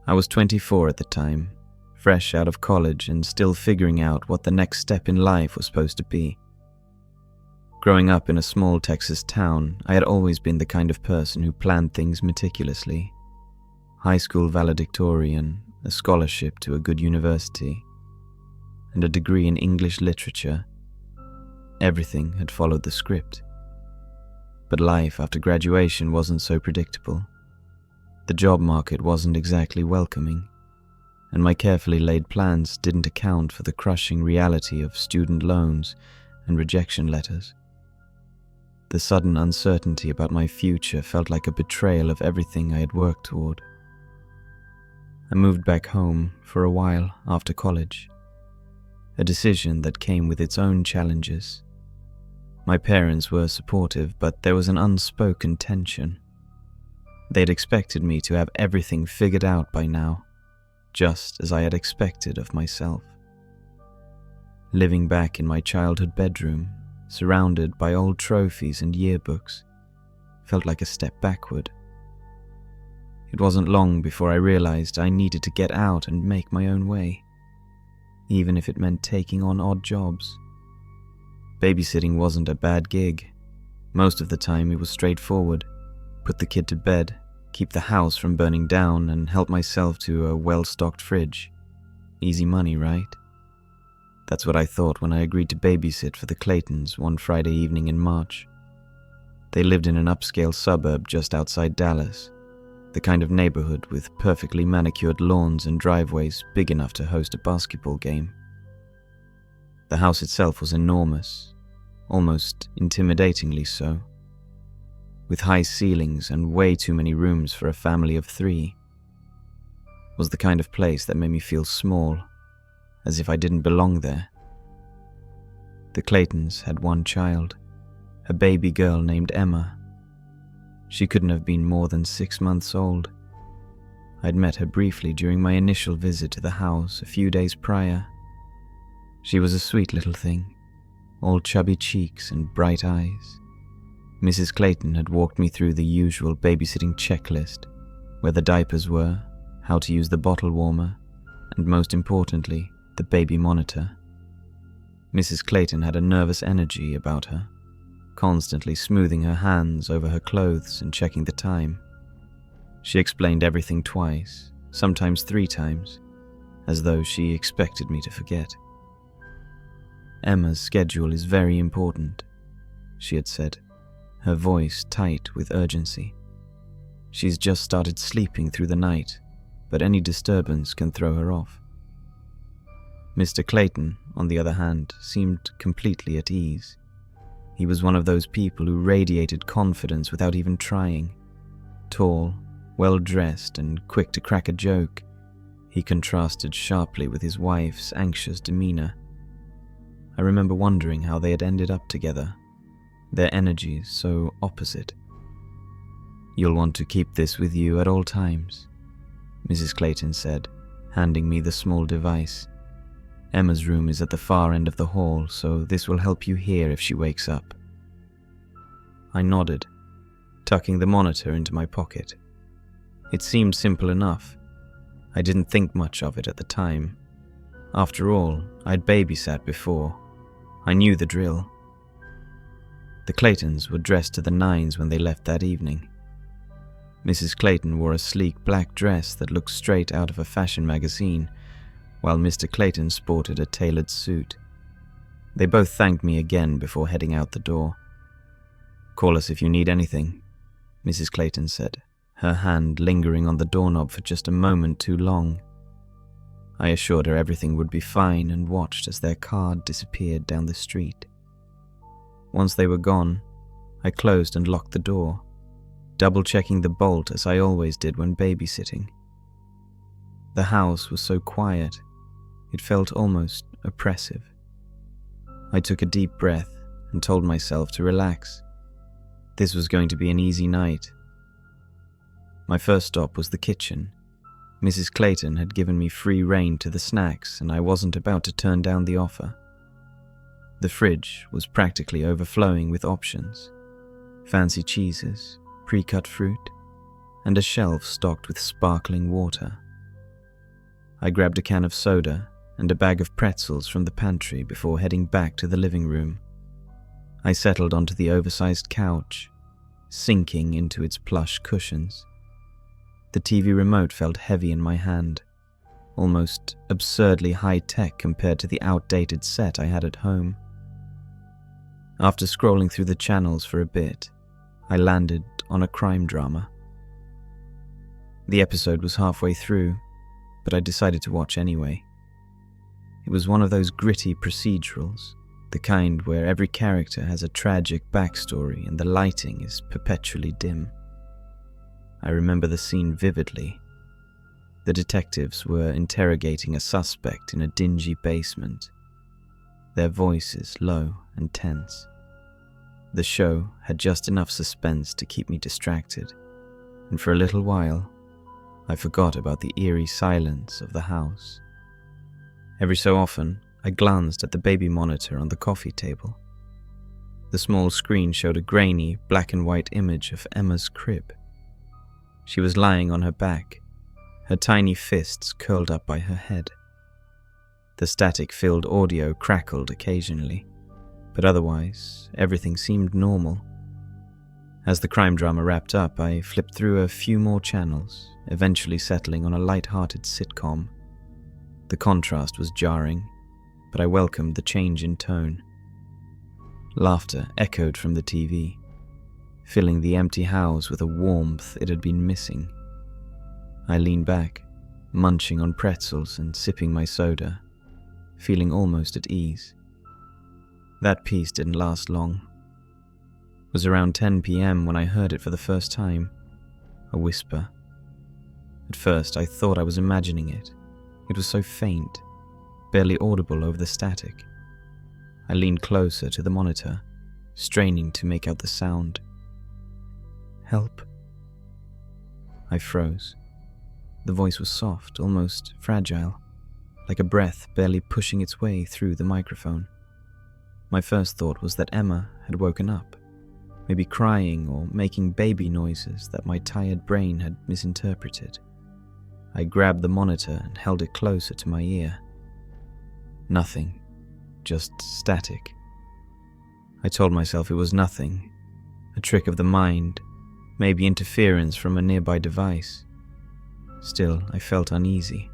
I was 24 at the time, fresh out of college and still figuring out what the next step in life was supposed to be. Growing up in a small Texas town, I had always been the kind of person who planned things meticulously. High school valedictorian, a scholarship to a good university, and a degree in English literature. Everything had followed the script. But life after graduation wasn't so predictable. The job market wasn't exactly welcoming, and my carefully laid plans didn't account for the crushing reality of student loans and rejection letters. The sudden uncertainty about my future felt like a betrayal of everything I had worked toward. I moved back home for a while after college, a decision that came with its own challenges. My parents were supportive, but there was an unspoken tension. They'd expected me to have everything figured out by now, just as I had expected of myself. Living back in my childhood bedroom, surrounded by old trophies and yearbooks, felt like a step backward. It wasn't long before I realized I needed to get out and make my own way, even if it meant taking on odd jobs. Babysitting wasn't a bad gig. Most of the time it was straightforward. Put the kid to bed, keep the house from burning down, and help myself to a well-stocked fridge. Easy money, right? That's what I thought when I agreed to babysit for the Claytons one Friday evening in March. They lived in an upscale suburb just outside Dallas, the kind of neighborhood with perfectly manicured lawns and driveways big enough to host a basketball game. The house itself was enormous, almost intimidatingly so, with high ceilings and way too many rooms for a family of 3. It was the kind of place that made me feel small, as if I didn't belong there. The Claytons had one child, a baby girl named Emma. She couldn't have been more than 6 months old. I'd met her briefly during my initial visit to the house a few days prior. She was a sweet little thing, all chubby cheeks and bright eyes. Mrs. Clayton had walked me through the usual babysitting checklist, where the diapers were, how to use the bottle warmer, and most importantly, the baby monitor. Mrs. Clayton had a nervous energy about her, constantly smoothing her hands over her clothes and checking the time. She explained everything twice, sometimes 3 times, as though she expected me to forget. Emma's schedule is very important, she had said, her voice tight with urgency. She's just started sleeping through the night, but any disturbance can throw her off. Mr. Clayton, on the other hand, seemed completely at ease. He was one of those people who radiated confidence without even trying. Tall, well-dressed, and quick to crack a joke, he contrasted sharply with his wife's anxious demeanor. I remember wondering how they had ended up together, their energies so opposite. "You'll want to keep this with you at all times," Mrs. Clayton said, handing me the small device. "Emma's room is at the far end of the hall, so this will help you hear if she wakes up." I nodded, tucking the monitor into my pocket. It seemed simple enough. I didn't think much of it at the time. After all, I'd babysat before. I knew the drill. The Claytons were dressed to the nines when they left that evening. Mrs. Clayton wore a sleek black dress that looked straight out of a fashion magazine, while Mr. Clayton sported a tailored suit. They both thanked me again before heading out the door. "Call us if you need anything," Mrs. Clayton said, her hand lingering on the doorknob for just a moment too long. I assured her everything would be fine and watched as their car disappeared down the street. Once they were gone, I closed and locked the door, double-checking the bolt as I always did when babysitting. The house was so quiet, it felt almost oppressive. I took a deep breath and told myself to relax. This was going to be an easy night. My first stop was the kitchen. Mrs. Clayton had given me free rein to the snacks, and I wasn't about to turn down the offer. The fridge was practically overflowing with options: fancy cheeses, pre-cut fruit, and a shelf stocked with sparkling water. I grabbed a can of soda and a bag of pretzels from the pantry before heading back to the living room. I settled onto the oversized couch, sinking into its plush cushions. The TV remote felt heavy in my hand, almost absurdly high-tech compared to the outdated set I had at home. After scrolling through the channels for a bit, I landed on a crime drama. The episode was halfway through, but I decided to watch anyway. It was one of those gritty procedurals, the kind where every character has a tragic backstory and the lighting is perpetually dim. I remember the scene vividly. The detectives were interrogating a suspect in a dingy basement, their voices low and tense. The show had just enough suspense to keep me distracted, and for a little while, I forgot about the eerie silence of the house. Every so often, I glanced at the baby monitor on the coffee table. The small screen showed a grainy, black and white image of Emma's crib. She was lying on her back, her tiny fists curled up by her head. The static-filled audio crackled occasionally, but otherwise, everything seemed normal. As the crime drama wrapped up, I flipped through a few more channels, eventually settling on a light-hearted sitcom. The contrast was jarring, but I welcomed the change in tone. Laughter echoed from the TV, filling the empty house with a warmth it had been missing. I leaned back, munching on pretzels and sipping my soda, feeling almost at ease. That peace didn't last long. It was around 10 p.m. when I heard it for the first time, a whisper. At first, I thought I was imagining it. It was so faint, barely audible over the static. I leaned closer to the monitor, straining to make out the sound. "Help." I froze. The voice was soft, almost fragile, like a breath barely pushing its way through the microphone. My first thought was that Emma had woken up, maybe crying or making baby noises that my tired brain had misinterpreted. I grabbed the monitor and held it closer to my ear. Nothing, just static. I told myself it was nothing, a trick of the mind, maybe interference from a nearby device. Still, I felt uneasy.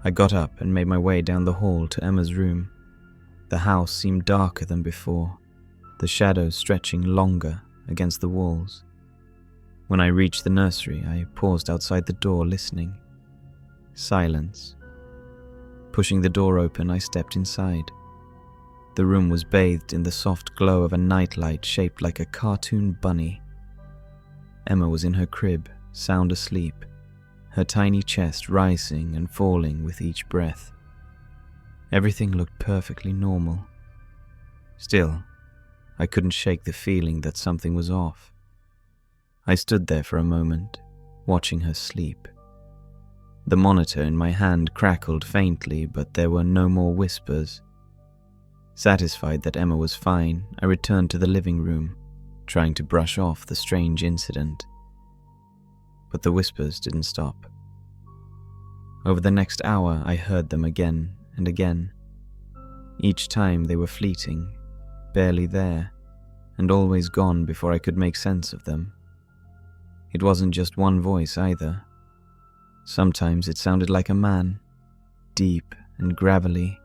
I got up and made my way down the hall to Emma's room. The house seemed darker than before, the shadows stretching longer against the walls. When I reached the nursery, I paused outside the door listening. Silence. Pushing the door open, I stepped inside. The room was bathed in the soft glow of a nightlight shaped like a cartoon bunny. Emma was in her crib, sound asleep, her tiny chest rising and falling with each breath. Everything looked perfectly normal. Still, I couldn't shake the feeling that something was off. I stood there for a moment, watching her sleep. The monitor in my hand crackled faintly, but there were no more whispers. Satisfied that Emma was fine, I returned to the living room, trying to brush off the strange incident. But the whispers didn't stop. Over the next hour, I heard them again and again. Each time they were fleeting, barely there, and always gone before I could make sense of them. It wasn't just one voice either. Sometimes it sounded like a man, deep and gravelly.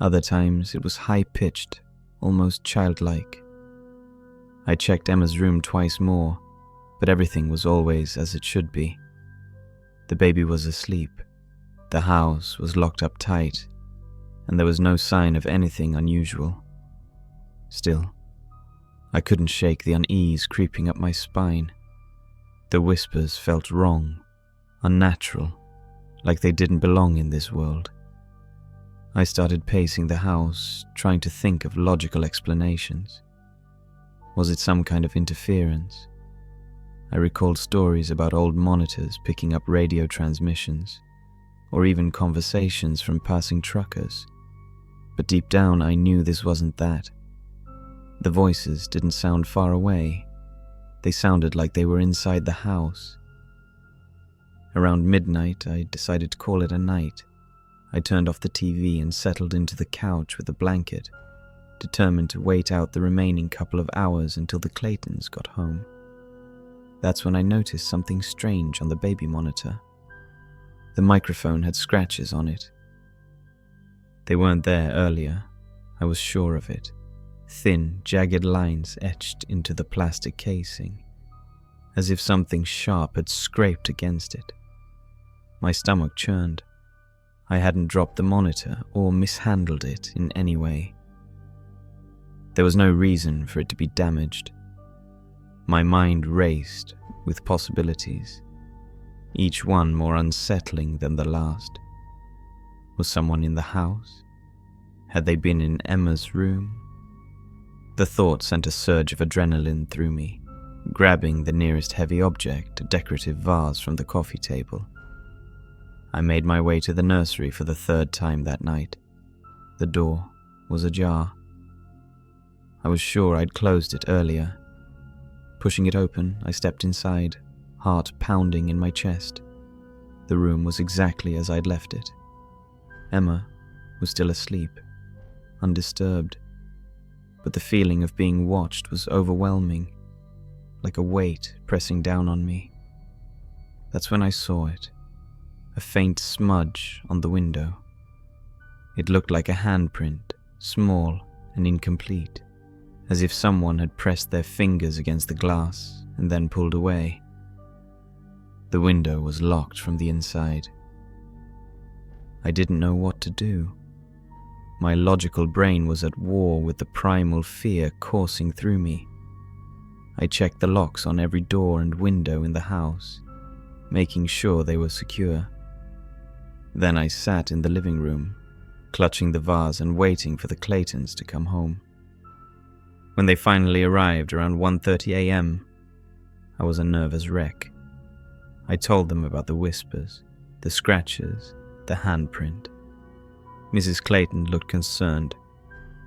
Other times it was high-pitched, almost childlike. I checked Emma's room twice more, but everything was always as it should be. The baby was asleep, the house was locked up tight, and there was no sign of anything unusual. Still, I couldn't shake the unease creeping up my spine. The whispers felt wrong, unnatural, like they didn't belong in this world. I started pacing the house, trying to think of logical explanations. Was it some kind of interference? I recalled stories about old monitors picking up radio transmissions, or even conversations from passing truckers. But deep down I knew this wasn't that. The voices didn't sound far away. They sounded like they were inside the house. Around midnight, I decided to call it a night. I turned off the TV and settled into the couch with a blanket, determined to wait out the remaining couple of hours until the Claytons got home. That's when I noticed something strange on the baby monitor. The microphone had scratches on it. They weren't there earlier, I was sure of it. Thin, jagged lines etched into the plastic casing, as if something sharp had scraped against it. My stomach churned. I hadn't dropped the monitor or mishandled it in any way. There was no reason for it to be damaged. My mind raced with possibilities, each one more unsettling than the last. Was someone in the house? Had they been in Emma's room? The thought sent a surge of adrenaline through me, grabbing the nearest heavy object, a decorative vase from the coffee table. I made my way to the nursery for the third time that night. The door was ajar. I was sure I'd closed it earlier. Pushing it open, I stepped inside, heart pounding in my chest. The room was exactly as I'd left it. Emma was still asleep, undisturbed, but the feeling of being watched was overwhelming, like a weight pressing down on me. That's when I saw it, a faint smudge on the window. It looked like a handprint, small and incomplete, as if someone had pressed their fingers against the glass and then pulled away. The window was locked from the inside. I didn't know what to do. My logical brain was at war with the primal fear coursing through me. I checked the locks on every door and window in the house, making sure they were secure. Then I sat in the living room, clutching the vase and waiting for the Claytons to come home. When they finally arrived around 1:30 a.m., I was a nervous wreck. I told them about the whispers, the scratches, the handprint. Mrs. Clayton looked concerned,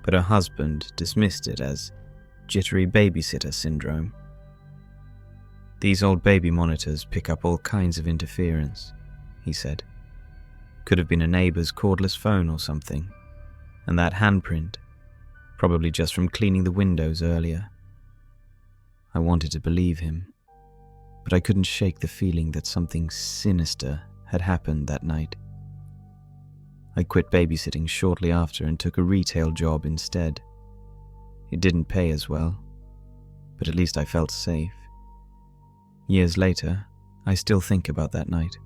but her husband dismissed it as jittery babysitter syndrome. These old baby monitors pick up all kinds of interference, he said. Could have been a neighbor's cordless phone or something, and that handprint, probably just from cleaning the windows earlier. I wanted to believe him, but I couldn't shake the feeling that something sinister had happened that night. I quit babysitting shortly after and took a retail job instead. It didn't pay as well, but at least I felt safe. Years later, I still think about that night,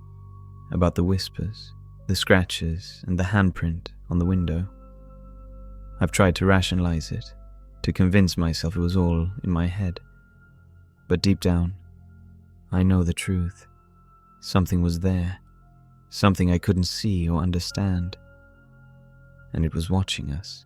about the whispers, the scratches, and the handprint on the window. I've tried to rationalize it, to convince myself it was all in my head. But deep down, I know the truth. Something was there, something I couldn't see or understand, and it was watching us.